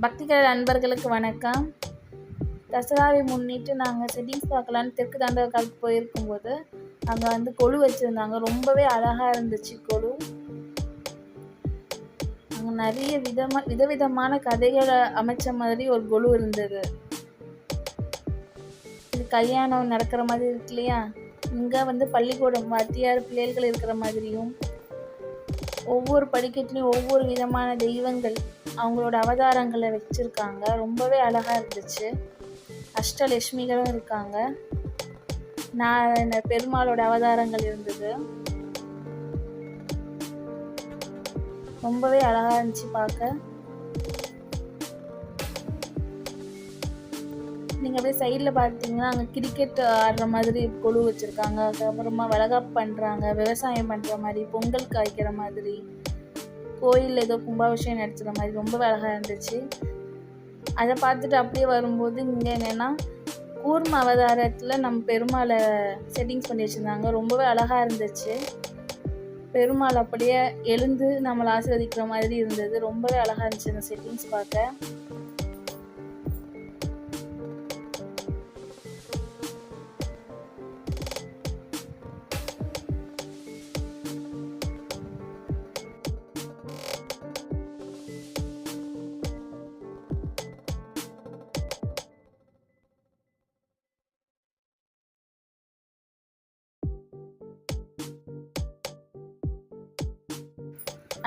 பக்திகர நண்பர்களுக்கு வணக்கம். தசராவை முன்னிட்டு நாங்கள் செட்டிங்ஸ் பார்க்கலான்னு தெற்கு தாண்டவக்காலுக்கு போயிருக்கும்போது அங்கே கொலு வச்சுருந்தாங்க. ரொம்பவே அழகாக இருந்துச்சு கொலு. அங்கே நிறைய விதவிதமான கதைகளை அமைச்ச மாதிரி ஒரு கொலு இருந்தது. இது கல்யாணம் நடக்கிற மாதிரி இருக்கு இல்லையா, இங்கே பள்ளிக்கூடம் வாத்தியார் பிள்ளைகள் இருக்கிற மாதிரியும், ஒவ்வொரு படிக்கட்டுலையும் ஒவ்வொரு விதமான தெய்வங்கள் அவங்களோட அவதாரங்களை வச்சுருக்காங்க. ரொம்பவே அழகாக இருந்துச்சு. அஷ்டலட்சுமிகளும் இருக்காங்க. பெருமாளோட அவதாரங்கள் இருந்தது. ரொம்பவே அழகாக இருந்துச்சு பார்க்க. நீங்கள் அப்படியே சைடில் பார்த்தீங்கன்னா அங்கே கிரிக்கெட் ஆடுற மாதிரி கொலு வச்சுருக்காங்க. அதுக்கப்புறமா வளகாப்பு பண்ணுறாங்க, விவசாயம் பண்ணுற மாதிரி, பொங்கல் காய்க்கிற மாதிரி, கோயிலில் ஏதோ கும்பாபிஷேகம் நடத்துகிற மாதிரி ரொம்பவே அழகாக இருந்துச்சு. அதை பார்த்துட்டு அப்படியே வரும்போது இங்கே என்னென்னா கூர்ம அவதாரத்தில் நம்ம பெருமாளை செட்டிங்ஸ் பண்ணி வச்சுருந்தாங்க. ரொம்பவே அழகாக இருந்துச்சு. பெருமாள் அப்படியே எழுந்து நம்மளை ஆசீர்வதிக்கிற மாதிரி இருந்தது. ரொம்பவே அழகாக இருந்துச்சு அந்த செட்டிங்ஸ் பார்க்க.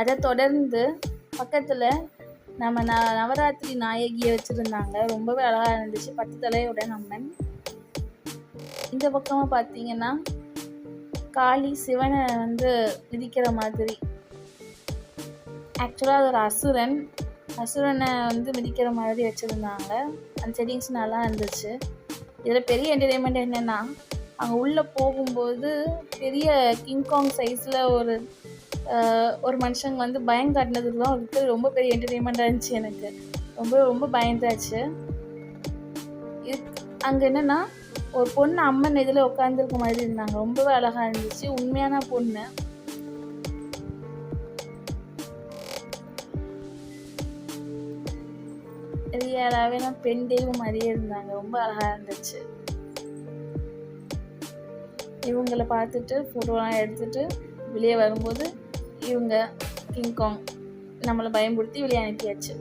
அதை தொடர்ந்து பக்கத்தில் நம்ம நவராத்திரி நாயகியை வச்சுருந்தாங்க. ரொம்பவே அழகாக இருந்துச்சு. 10 தலையோட அம்மன். இந்த பக்கமாக பார்த்தீங்கன்னா காளி சிவனை மிதிக்கிற மாதிரி. ஆக்சுவலாக அது ஒரு அசுரனை மிதிக்கிற மாதிரி வச்சுருந்தாங்க. அந்த செட்டிங்ஸ் நல்லா இருந்துச்சு. இதில் பெரிய என்டர்டெயின்மெண்ட் என்னென்னா, அங்கே உள்ளே போகும்போது பெரிய கிங்காங் சைஸில் ஒரு மனுஷங்க பயம் காட்டினதுலாம் ரொம்ப பெரிய என்டர்டெயின்மெண்ட்டாக இருந்துச்சு. எனக்கு ரொம்ப பயந்தாச்சு. அங்கே என்னென்னா ஒரு பொண்ணு அம்மன் இதில் உட்காந்துருக்க மாதிரி இருந்தாங்க. ரொம்பவே அழகாக இருந்துச்சு. உண்மையான பொண்ணு. ரியலாகவே பெண் தெய்வம் மாதிரியே இருந்தாங்க. ரொம்ப அழகாக இருந்துச்சு. இவங்களை பார்த்துட்டு ஃபோட்டோலாம் எடுத்துகிட்டு வெளியே வரும்போது இவங்க கிங்காங் நம்மளை பயன்படுத்தி வெளியே அனுப்பியாச்சு.